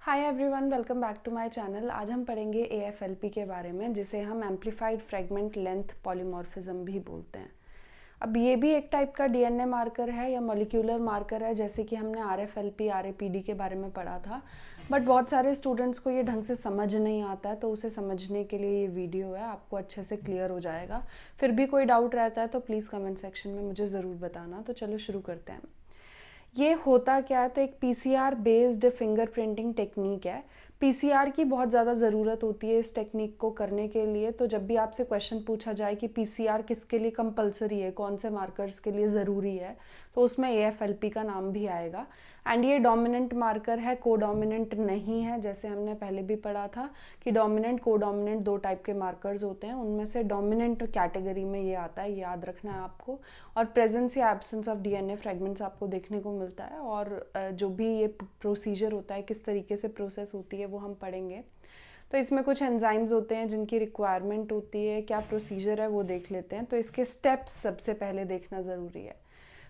Hi everyone, welcome back to my channel. आज हम पढ़ेंगे AFLP के बारे में, जिसे हम एम्पलीफाइड फ्रेगमेंट लेंथ पॉलीमॉर्फिज्म भी बोलते हैं। अब ये भी एक टाइप का DNA मार्कर है या मॉलिक्यूलर मार्कर है, जैसे कि हमने RFLP RAPD के बारे में पढ़ा था। बट बहुत सारे स्टूडेंट्स को ये ढंग से समझ नहीं आता है, तो उसे समझने के लिए ये वीडियो है, आपको अच्छे से क्लियर हो जाएगा। फिर भी कोई डाउट रहता है तो प्लीज़ कमेंट सेक्शन में मुझे ज़रूर बताना। तो चलो शुरू करते हैं। ये होता क्या है, तो एक पीसीआर बेस्ड फिंगरप्रिंटिंग टेक्निक है। पीसीआर की बहुत ज़्यादा ज़रूरत होती है इस टेक्निक को करने के लिए। तो जब भी आपसे क्वेश्चन पूछा जाए कि पीसीआर किसके लिए कंपलसरी है, कौन से मार्कर्स के लिए ज़रूरी है, तो उसमें एएफएलपी का नाम भी आएगा। एंड ये डोमिनेंट मार्कर है, कोडोमिनेंट नहीं है। जैसे हमने पहले भी पढ़ा था कि डोमिनेंट कोडोमिनेंट दो टाइप के मार्कर्स होते हैं, उनमें से डोमिनेंट कैटेगरी में ये आता है, याद रखना है आपको। और प्रेजेंस या एब्सेंस ऑफ डीएनए फ्रेगमेंट्स आपको देखने को मिलता है। और जो भी ये प्रोसीजर होता है, किस तरीके से प्रोसेस होती है, वो हम पढ़ेंगे। तो इसमें कुछ एंजाइम्स होते हैं जिनकी रिक्वायरमेंट होती है, क्या प्रोसीजर है वो देख लेते हैं। तो इसके स्टेप्स सबसे पहले देखना ज़रूरी है।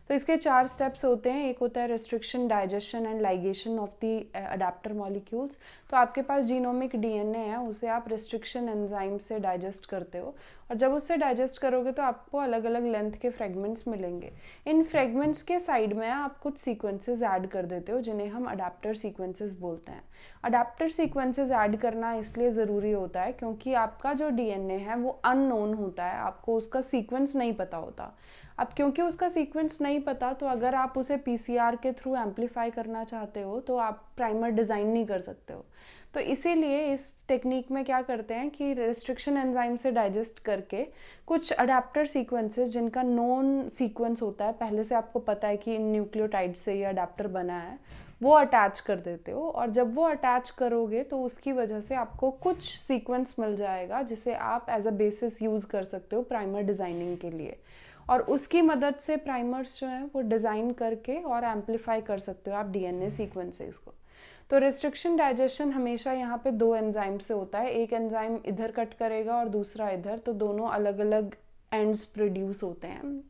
तो इसके 4 स्टेप्स होते हैं। एक होता है restriction, digestion and ligation of the adapter molecules. तो आपके पास जीनोमिक डीएनए है, उसे आप रेस्ट्रिक्शन एंजाइम से डाइजेस्ट करते हो। और जब उससे डाइजेस्ट करोगे तो आपको अलग अलग लेंथ के फ्रेगमेंट्स मिलेंगे। इन फ्रेगमेंट्स के साइड में आप कुछ सीक्वेंसेस ऐड कर देते हो, जिन्हें हम अडेप्टर सीक्वेंसेस बोलते हैं। अडेप्टर सीक्वेंसेस ऐड करना इसलिए ज़रूरी होता है क्योंकि आपका जो डीएनए है वो अननोन होता है, आपको उसका सीक्वेंस नहीं पता होता। अब क्योंकि उसका सीक्वेंस नहीं पता, तो अगर आप उसे पीसीआर के थ्रू एम्पलीफाई करना चाहते हो तो आप प्राइमर डिज़ाइन नहीं कर सकते हो। तो इसीलिए इस टेक्निक में क्या करते हैं कि रेस्ट्रिक्शन एंजाइम से डाइजेस्ट करके कुछ अडेप्टर सीक्वेंसेस जिनका नोन सीक्वेंस होता है, पहले से आपको पता है कि इन न्यूक्लियोटाइड से ये अडेप्टर बना है, वो अटैच कर देते हो। और जब वो अटैच करोगे तो उसकी वजह से आपको कुछ सीक्वेंस मिल जाएगा, जिसे आप एज अ बेसिस यूज़ कर सकते हो प्राइमर डिज़ाइनिंग के लिए। और उसकी मदद से प्राइमर्स जो हैं वो डिज़ाइन करके और एम्पलीफाई कर सकते हो आप डीएनए सीक्वेंसेस को। तो रेस्ट्रिक्शन डाइजेशन हमेशा यहाँ पे 2 एंजाइम से होता है। एक एंजाइम इधर कट करेगा और दूसरा इधर, तो दोनों अलग अलग एंड्स प्रोड्यूस होते हैं,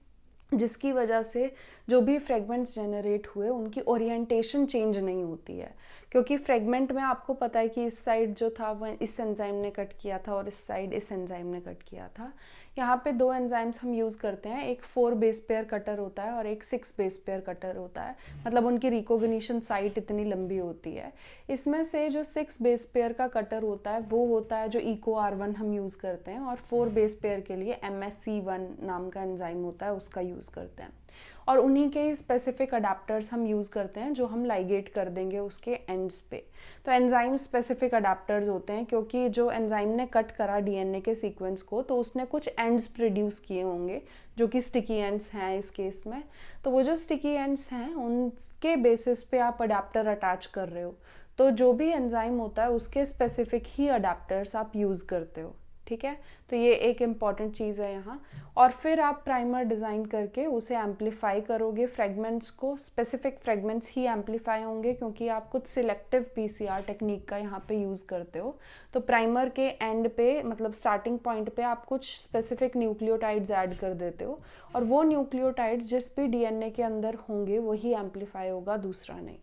जिसकी वजह से जो भी फ्रेगमेंट्स जनरेट हुए उनकी ओरिएंटेशन चेंज नहीं होती है। क्योंकि फ्रेगमेंट में आपको पता है कि इस साइड जो था वह इस एंजाइम ने कट किया था और इस साइड इस एंजाइम ने कट किया था। यहाँ पे 2 एंजाइम्स हम यूज़ करते हैं, एक 4 बेस पेयर कटर होता है और एक 6 बेस पेयर कटर होता है। मतलब उनकी रिकॉग्निशन साइट इतनी लंबी होती है। इसमें से जो 6 बेस पेयर का कटर होता है वो होता है जो EcoR1 हम यूज़ करते हैं, और 4 बेस पेयर के लिए MSC1 नाम का एंजाइम होता है, उसका यूज़ करते हैं। और उन्हीं के ही स्पेसिफिक अडेप्टर्स हम यूज़ करते हैं, जो हम लाइगेट कर देंगे उसके एंड्स पे। तो एंजाइम स्पेसिफिक अडेप्टर्स होते हैं, क्योंकि जो एंजाइम ने कट करा डीएनए के सीक्वेंस को, तो उसने कुछ एंड्स प्रोड्यूस किए होंगे जो कि स्टिकी एंड्स हैं इस केस में। तो वो जो स्टिकी एंड्स हैं उनके बेसिस पे आप अडेप्टर अटैच कर रहे हो। तो जो भी एंजाइम होता है उसके स्पेसिफिक ही अडेप्टर्स आप यूज़ करते हो। ठीक है, तो ये एक इम्पॉर्टेंट चीज़ है यहाँ। और फिर आप प्राइमर डिज़ाइन करके उसे एम्पलीफाई करोगे, फ्रेगमेंट्स को, स्पेसिफिक फ्रेगमेंट्स ही एम्पलीफाई होंगे, क्योंकि आप कुछ सिलेक्टिव पीसीआर टेक्निक का यहाँ पे यूज़ करते हो। तो प्राइमर के एंड पे, मतलब स्टार्टिंग पॉइंट पे, आप कुछ स्पेसिफिक न्यूक्लियोटाइड्स ऐड कर देते हो, और वो न्यूक्लियोटाइड जिस भी डीएनए के अंदर होंगे वही एम्पलीफाई होगा, दूसरा नहीं।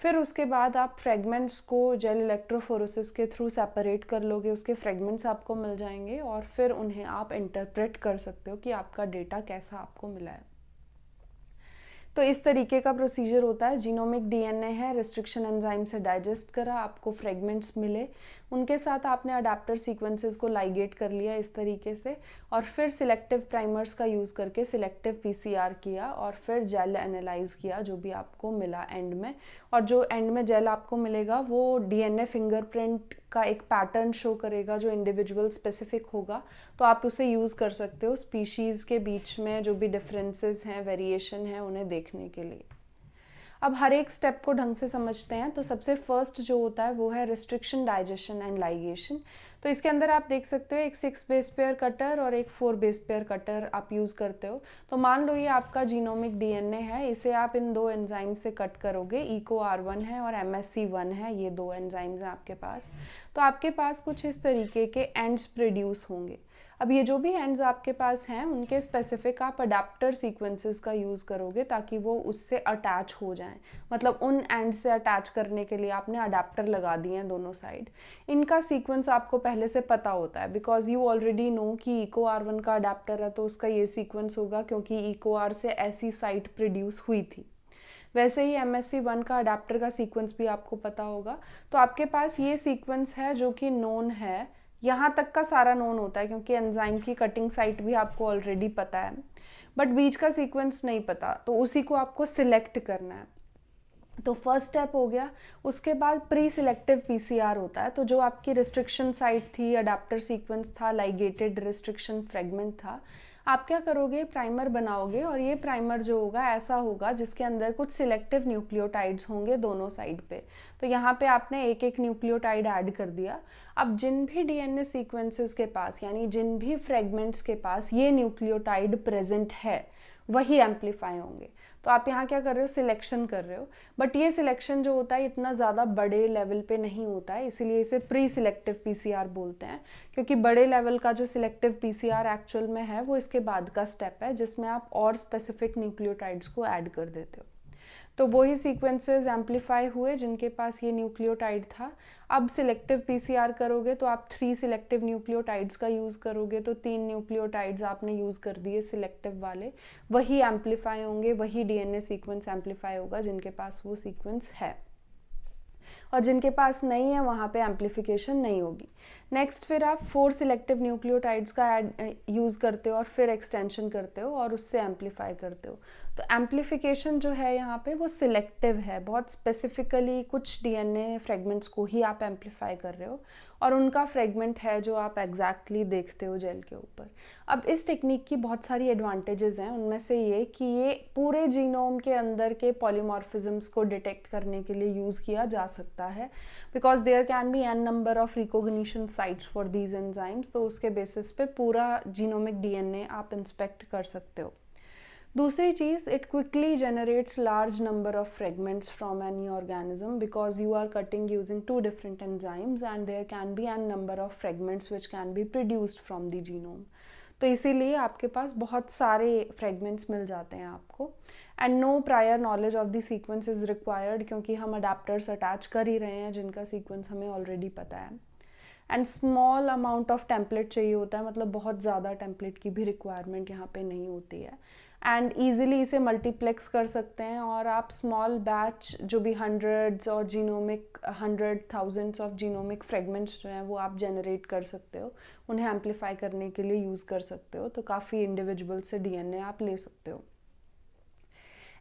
फिर उसके बाद आप फ्रेगमेंट्स को जेल इलेक्ट्रोफोरेसिस के थ्रू सेपरेट कर लोगे, उसके फ्रेगमेंट्स आपको मिल जाएंगे, और फिर उन्हें आप इंटरप्रेट कर सकते हो कि आपका डेटा कैसा आपको मिला है। तो इस तरीके का प्रोसीजर होता है। जीनोमिक डीएनए है, रेस्ट्रिक्शन एंजाइम से डाइजेस्ट करा, आपको फ्रेगमेंट्स मिले, उनके साथ आपने अडेप्टर सीक्वेंसेस को लाइगेट कर लिया इस तरीके से, और फिर सिलेक्टिव प्राइमर्स का यूज़ करके सिलेक्टिव पीसीआर किया, और फिर जेल एनालाइज किया जो भी आपको मिला एंड में। और जो एंड में जेल आपको मिलेगा वो डीएनए फिंगरप्रिंट का एक पैटर्न शो करेगा जो इंडिविजुअल स्पेसिफिक होगा। तो आप उसे यूज़ कर सकते हो स्पीशीज़ के बीच में जो भी डिफरेंसेस हैं, वेरिएशन है, उन्हें देखने के लिए। अब हर एक स्टेप को ढंग से समझते हैं। तो सबसे फर्स्ट जो होता है वो है रिस्ट्रिक्शन, डाइजेशन एंड लाइगेशन। तो इसके अंदर आप देख सकते हो एक 6 बेस पेयर कटर और एक 4 बेस पेयर कटर आप यूज़ करते हो। तो मान लो ये आपका जीनोमिक डीएनए है, इसे आप इन 2 एंजाइम से कट करोगे। EcoR1 है और MSC1 है, ये 2 एंजाइम्स हैं आपके पास। तो आपके पास कुछ इस तरीके के एंड्स प्रोड्यूस होंगे। अब ये जो भी एंड्स आपके पास हैं उनके स्पेसिफिक आप अडेप्टर सीक्वेंसेस का यूज़ करोगे ताकि वो उससे अटैच हो जाएं। मतलब उन एंड से अटैच करने के लिए आपने अडेप्टर लगा दिए हैं दोनों साइड। इनका सीक्वेंस आपको पहले से पता होता है बिकॉज यू ऑलरेडी नो कि इको R1 का अडेप्टर है तो उसका ये सीक्वेंस होगा क्योंकि इको R से ऐसी साइट प्रोड्यूस हुई थी। वैसे ही MSc1 का अडेप्टर का सीक्वेंस भी आपको पता होगा। तो आपके पास ये सीक्वेंस है जो कि नोन है, यहाँ तक का सारा नोन होता है क्योंकि एंजाइम की कटिंग साइट भी आपको ऑलरेडी पता है, बट बीच का सीक्वेंस नहीं पता, तो उसी को आपको सिलेक्ट करना है। तो फर्स्ट स्टेप हो गया। उसके बाद प्री सिलेक्टिव PCR होता है। तो जो आपकी रिस्ट्रिक्शन साइट थी, अडेप्टर सीक्वेंस था, लाइगेटेड रिस्ट्रिक्शन फ्रेगमेंट था, आप क्या करोगे, प्राइमर बनाओगे और ये प्राइमर जो होगा ऐसा होगा जिसके अंदर कुछ सिलेक्टिव न्यूक्लियोटाइड्स होंगे दोनों साइड पे। तो यहाँ पे आपने एक एक न्यूक्लियोटाइड ऐड कर दिया। अब जिन भी DNA सीक्वेंसेस के पास यानी जिन भी फ्रेगमेंट्स के पास ये न्यूक्लियोटाइड प्रेजेंट है वही एम्पलीफाई होंगे। तो आप यहाँ क्या कर रहे हो, सिलेक्शन कर रहे हो, बट ये सिलेक्शन जो होता है इतना ज़्यादा बड़े लेवल पे नहीं होता है, इसीलिए इसे प्री सिलेक्टिव PCR बोलते हैं। क्योंकि बड़े लेवल का जो सिलेक्टिव PCR एक्चुअल में है वो इसके बाद का स्टेप है जिसमें आप और स्पेसिफिक न्यूक्लियोटाइड्स को ऐड कर देते हो। तो वही सीक्वेंसेस एम्पलीफाई हुए जिनके पास ये न्यूक्लियोटाइड था। अब सिलेक्टिव PCR करोगे तो आप 3 सिलेक्टिव न्यूक्लियोटाइड्स का यूज़ करोगे, तो 3 न्यूक्लियोटाइड्स आपने यूज़ कर दिए सिलेक्टिव वाले, वही एम्पलीफाई होंगे, वही DNA सीक्वेंस एम्पलीफाई होगा जिनके पास वो सीक्वेंस है, और जिनके पास नहीं है वहाँ पे एम्पलीफिकेशन नहीं होगी। नेक्स्ट फिर आप 4 सिलेक्टिव न्यूक्लियोटाइड्स का यूज़ करते हो और फिर एक्सटेंशन करते हो और उससे एम्पलीफाई करते हो। तो एम्पलीफिकेशन जो है यहाँ पे वो सिलेक्टिव है, बहुत स्पेसिफिकली कुछ DNA फ्रेगमेंट्स को ही आप एम्पलीफाई कर रहे हो और उनका फ्रेगमेंट है जो आप एग्जैक्टली देखते हो जेल के ऊपर। अब इस टेक्निक की बहुत सारी एडवांटेजेस हैं, उनमें से ये कि ये पूरे जीनोम के अंदर के पॉलीमॉर्फिज्म्स को डिटेक्ट करने के लिए यूज़ किया जा सकता है because there can be n number of recognition sites for these enzymes. तो उसके बेसिस पे पूरा जीनोमिक DNA आप इंस्पेक्ट कर सकते हो। दूसरी चीज़, it quickly generates large number of fragments from any organism because you are cutting using 2 different enzymes and there can be n number of fragments which can be produced from the genome. तो इसीलिए आपके पास बहुत सारे fragments मिल जाते हैं आपको, and no prior knowledge of the sequence is required क्योंकि हम अडेप्टर्स अटैच कर ही रहे हैं जिनका सीक्वेंस हमें ऑलरेडी पता है। And small amount of template चाहिए होता है, मतलब बहुत ज़्यादा टेम्पलेट की भी रिक्वायरमेंट यहाँ पे नहीं होती है, एंड ईजिली इसे मल्टीप्लेक्स कर सकते हैं और आप स्मॉल बैच जो भी हंड्रेड्स और जीनोमिक 100,000 ऑफ जीनोमिक फ्रेगमेंट्स जो हैं वो आप जनरेट कर सकते हो, उन्हें एम्पलीफाई करने के लिए यूज़ कर सकते हो। तो काफ़ी इंडिविजुअल से DNA आप ले सकते हो।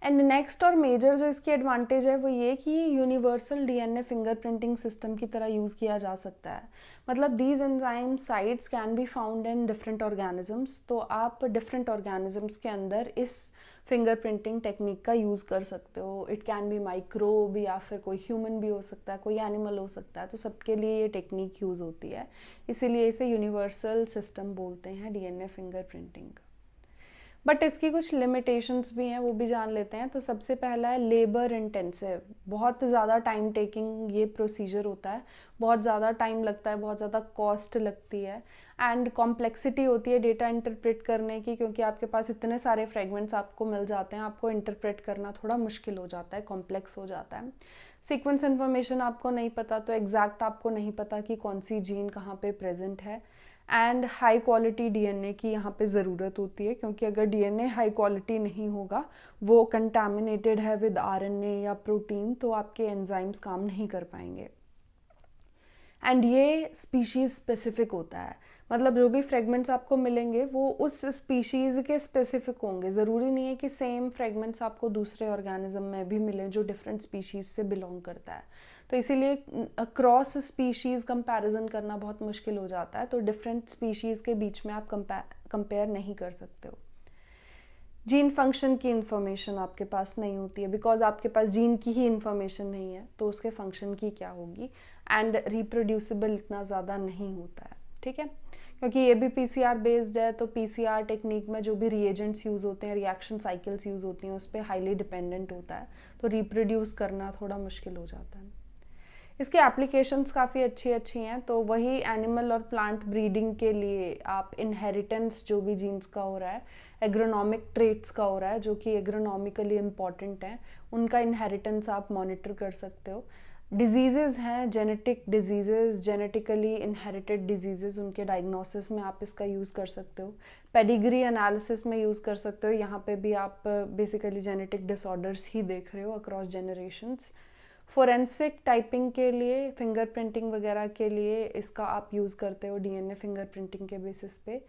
एंड नेक्स्ट और मेजर जो इसकी एडवांटेज है वो ये कि ये यूनिवर्सल DNA फिंगरप्रिंटिंग सिस्टम की तरह यूज़ किया जा सकता है। मतलब these enzyme sites can be found in different organisms, तो आप डिफरेंट ऑर्गेनिजम्स के अंदर इस फिंगरप्रिंटिंग टेक्निक का यूज़ कर सकते हो। इट कैन बी माइक्रोब या फिर कोई ह्यूमन भी हो सकता है, कोई एनिमल हो सकता है, तो सबके लिए ये टेक्निक यूज़ होती है, इसीलिए इसे यूनिवर्सल सिस्टम बोलते हैं DNA फिंगरप्रिंटिंग। बट इसकी कुछ लिमिटेशंस भी हैं, वो भी जान लेते हैं। तो सबसे पहला है लेबर इंटेंसिव, बहुत ज़्यादा टाइम टेकिंग ये प्रोसीजर होता है, बहुत ज़्यादा टाइम लगता है, बहुत ज़्यादा कॉस्ट लगती है, एंड कॉम्प्लेक्सिटी होती है डेटा इंटरप्रेट करने की क्योंकि आपके पास इतने सारे फ्रेगमेंट्स आपको मिल जाते हैं, आपको इंटरप्रेट करना थोड़ा मुश्किल हो जाता है, कॉम्प्लेक्स हो जाता है। सीक्वेंस इन्फॉर्मेशन आपको नहीं पता, तो एग्जैक्ट आपको नहीं पता कि कौन सी जीन कहाँ पे प्रेजेंट है, एंड हाई क्वालिटी DNA की यहाँ पे ज़रूरत होती है क्योंकि अगर DNA हाई क्वालिटी नहीं होगा, वो कंटामिनेटेड है विद RNA या प्रोटीन, तो आपके एंजाइम्स काम नहीं कर पाएंगे। एंड ये स्पीशीज़ स्पेसिफिक होता है, मतलब जो भी फ्रेगमेंट्स आपको मिलेंगे वो उस स्पीशीज़ के स्पेसिफिक होंगे। ज़रूरी नहीं है कि सेम फ्रेगमेंट्स आपको दूसरे ऑर्गेनिज्म में भी मिले जो डिफरेंट स्पीशीज़ से बिलोंग करता है, तो इसीलिए क्रॉस स्पीशीज़ कंपैरिजन करना बहुत मुश्किल हो जाता है। तो डिफरेंट स्पीशीज़ के बीच में आप कंपेयर नहीं कर सकते हो। जीन फंक्शन की इन्फॉर्मेशन आपके पास नहीं होती है बिकॉज आपके पास जीन की ही इन्फॉर्मेशन नहीं है, तो उसके फंक्शन की क्या होगी, एंड रिप्रोड्यूसिबल इतना ज़्यादा नहीं होता है, ठीक है। क्योंकि ये भी PCR बेस्ड है, तो PCR टेक्निक में जो भी रिएजेंट्स यूज़ होते हैं, रिएक्शन साइकिल्स यूज़ होती हैं, उस पर हाईली डिपेंडेंट होता है, तो रिप्रोड्यूस करना थोड़ा मुश्किल हो जाता है। इसकी एप्लीकेशंस काफ़ी अच्छी अच्छी हैं। तो वही एनिमल और प्लांट ब्रीडिंग के लिए आप इनहेरिटेंस जो भी जीन्स का हो रहा है, एग्रोनॉमिक ट्रेट्स का हो रहा है जो कि एग्रोनॉमिकली इम्पॉर्टेंट हैं, उनका इनहेरिटेंस आप मॉनिटर कर सकते हो। डिजीज़ेज़ हैं, genetic diseases, genetically inherited diseases, उनके डायग्नोसिस में आप इसका यूज़ कर सकते हो। पेडिग्री एनालिसिस में यूज़ कर सकते हो। यहाँ पे भी आप बेसिकली जेनेटिक डिसऑर्डर्स ही देख रहे हो अक्रॉस जनरेशन्स। फोरेंसिक टाइपिंग के लिए, फिंगरप्रिंटिंग वगैरह के लिए इसका आप यूज़ करते हो डीएनए फिंगरप्रिंटिंग के बेसिस पे।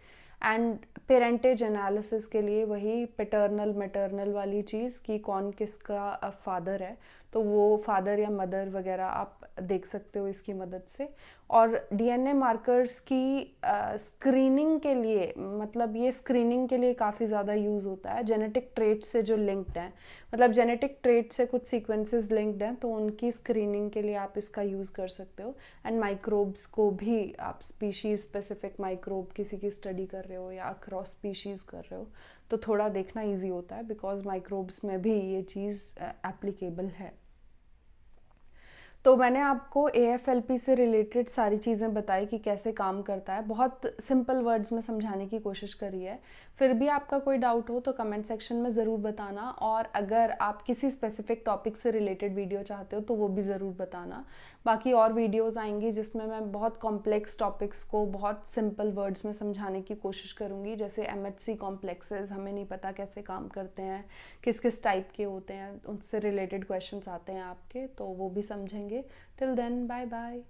एंड पेरेंटेज एनालिसिस के लिए वही पैटर्नल मैटर्नल वाली चीज़ कि कौन किसका फादर है, तो वो फादर या मदर वगैरह आप देख सकते हो इसकी मदद से। और डीएनए मार्कर्स की स्क्रीनिंग के लिए, मतलब ये स्क्रीनिंग के लिए काफ़ी ज़्यादा यूज़ होता है जेनेटिक ट्रेट से जो लिंक्ड हैं, मतलब जेनेटिक ट्रेट से कुछ सीक्वेंसेस लिंक्ड हैं, तो उनकी स्क्रीनिंग के लिए आप इसका यूज़ कर सकते हो। एंड माइक्रोब्स को भी, आप स्पीशीज़ स्पेसिफिक माइक्रोब किसी की स्टडी कर रहे हो या अक्रॉस स्पीशीज़ कर रहे हो, तो थोड़ा देखना ईजी होता है बिकॉज माइक्रोब्स में भी ये चीज़ एप्लीकेबल है। तो मैंने आपको AFLP से रिलेटेड सारी चीज़ें बताई कि कैसे काम करता है, बहुत सिंपल वर्ड्स में समझाने की कोशिश करी है। फिर भी आपका कोई डाउट हो तो कमेंट सेक्शन में ज़रूर बताना, और अगर आप किसी स्पेसिफिक टॉपिक से रिलेटेड वीडियो चाहते हो तो वो भी ज़रूर बताना। बाकी और वीडियोज़ आएंगी जिसमें मैं बहुत कॉम्प्लेक्स टॉपिक्स को बहुत सिंपल वर्ड्स में समझाने की कोशिश करूँगी, जैसे MHC कॉम्प्लेक्सेस हमें नहीं पता कैसे काम करते हैं, किस किस टाइप के होते हैं, उससे रिलेटेड क्वेश्चंस आते हैं आपके, तो वो भी समझेंगे। Till then, bye bye.